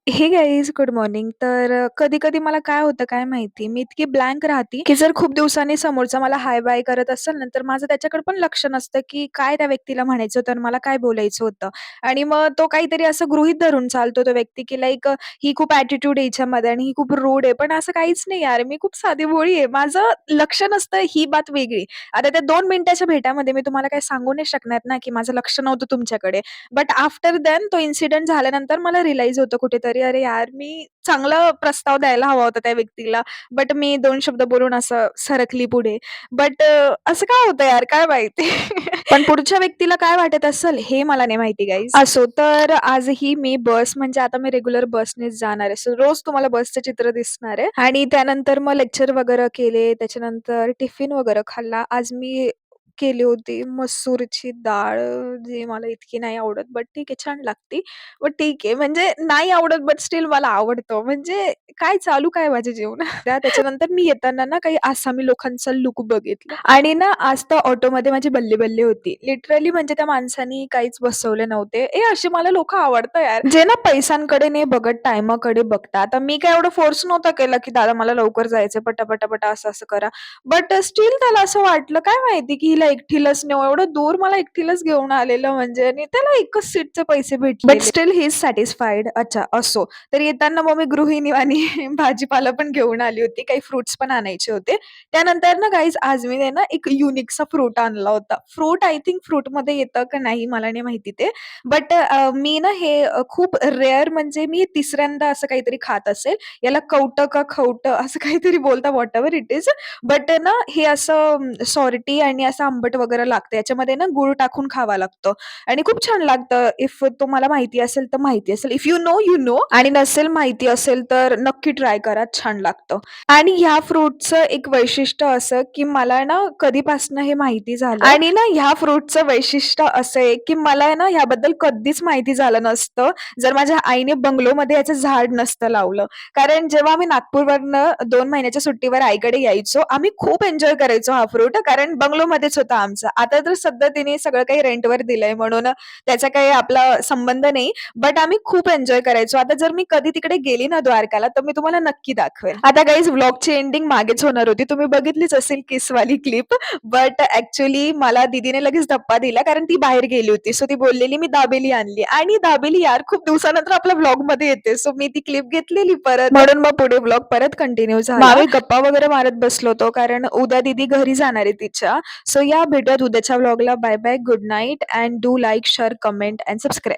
हे guys good morning. तर कधी-कधी मला काय होतं काय माहिती, मी इतकी ब्लँक राहते, की जर खूप दिवसांनी समोरचा मला हाय बाय करत असेल ना, तर माझं त्याच्याकडे पण लक्ष नसतं, की काय त्या व्यक्तीला म्हणायचं होतं आणि मला काय बोलायचं होतं. आणि मग तो काहीतरी असं गृहीत धरून चालतो तो व्यक्ती, की लाइक ही खूप ॲटिट्यूड आहे हिच्यामध्ये आणि ही खूप रूड आहे. पण असं काहीच नाही यार, मी खूप साधीभोळी आहे. माझं लक्ष नसतं ही बात वेगळी. आता त्या 2 मिनिटाच्या भेटामध्ये मी तुम्हाला काही सांगू नाही शकणार ना, की माझं लक्ष नव्हतं तुमच्याकडे. बट आफ्टर दॅन तो इन्सिडेंट झाल्यानंतर मला रिअलाईज होतं कुठेतरी, अरे यार, मी चांगला प्रस्ताव द्यायला हवा होता त्या व्यक्तीला. बट मी 2 शब्द बोलून असं सरकली पुढे. बट असं का होतं यार, काय माहिती? पण पुढच्या व्यक्तीला काय वाटत असेल हे मला नाही माहिती गाईज. असो, तर आजही मी बस म्हणजे आता मी रेग्युलर बसनेच जाणार आहे. सो रोज तुम्हाला बसचं चित्र दिसणार आहे आणि त्यानंतर मग लेक्चर वगैरे केले. त्याच्यानंतर टिफिन वगैरे खाल्ला. आज मी केली होती मसूरची डाळ, जी मला इतकी नाही आवडत, बट ठीक आहे, छान लागती. बट ठीक आहे, म्हणजे नाही आवडत बट स्टिल मला आवडतं. म्हणजे काय चालू काय माझ्या जीवनात. त्याच्यानंतर मी येताना ना काही आसामी लोकांचा लूक बघितला आणि ना आज तर ऑटोमध्ये माझी बल्ली-बल्ली होती. लिटरली म्हणजे त्या माणसानी काहीच बसवले नव्हते. अशी मला लोकं आवडतात यार, जे ना पैशांकडे नाही बघत, टाईमाकडे बघतात. आता मी काय एवढं फोर्स नव्हता केला, की दादा मला लवकर जायचंय, पटा, असं-असं करा. बट स्टिल त्याला असं वाटलं काय माहिती, की हिला एकटीलाच नेऊ, एवढं दूर मला एकटीलाच घेऊन आलेलं म्हणजे आणि त्याला एकच सीटचे पैसे भेटलेले. But still he is satisfied. अच्छा असो. तर येताना मग मी गृहिणी आणि भाजीपाला पण घेऊन आली होती. काही फ्रुट्स पण आणायचे होते. त्यानंतर ना गाईज आज मी आहे ना एक युनिकसा फ्रूट आणला होता. फ्रूट आय थिंक फ्रूटमध्ये येतं का नाही मला नाही माहिती ते. बट मी ना हे खूप रेअर म्हणजे मी तिसऱ्यांदा असं काहीतरी खात असेल. याला कवटं का खवटं असं काहीतरी बोलतात व्हॉटएव्हर इट इज. बट ना हे असं सॉल्टी आणि असं आंबट वगैरे लागतं. याच्यामध्ये ना गूळ टाकून खावं लागतं आणि खूप छान लागतं. इफ तुम्हाला माहिती असेल तर माहिती असेल. If you know, you know आणि नसेल माहिती असेल तर नक्की ट्राय करा. छान लागतं. आणि ह्या फ्रुटचं एक वैशिष्ट्य असं, की मला ना कधीपासनं हे माहिती झालं आणि ना ह्या फ्रुटचं वैशिष्ट्य असं आहे, की मला आहे ना ह्याबद्दल कधीच माहिती झालं नसतं, जर माझ्या आईने बंगलोमध्ये याचं झाड नसतं लावलं. कारण जेव्हा आम्ही नागपूरवरनं 2 महिन्याच्या सुट्टीवर आईकडे यायचो, आम्ही खूप एन्जॉय करायचो हा फ्रूट कारण बंगलोमध्येच होता आमचा. आता तर सध्या तिने सगळं काही रेंटवर दिलंय म्हणून त्याचा काही आपला संबंध नाही. बट आम्ही खूप एन्जॉय करायचो. आता जर मी कधी तिकडे गेली ना द्वारकाला, तर मी तुम्हाला नक्की दाखवेन. आता गाईज व्लॉगची एंडिंग मागेच होणार होती. तुम्ही बघितलीच असेल किसवाली क्लिप. बट ॲक्चुअली मला दीदीने लगेच धप्पा दिला कारण ती बाहेर गेली होती. सो ती बोललेली मी दाबेली आणली आणि दाबेली यार खूप दिवसानंतर आपल्या व्लॉगमध्ये येते. सो मी ती क्लिप घेतलेली परत. म्हणून मग पुढे व्लॉग परत कंटिन्यू झाला. मग आम्ही गप्पा वगैरे मारत बसलो होतो कारण उद्या दीदी घरी जाणार आहे तिच्या. सो या भेटूयात उद्याच्या व्लॉगला. Bye bye. Good night and do like, share, comment and subscribe.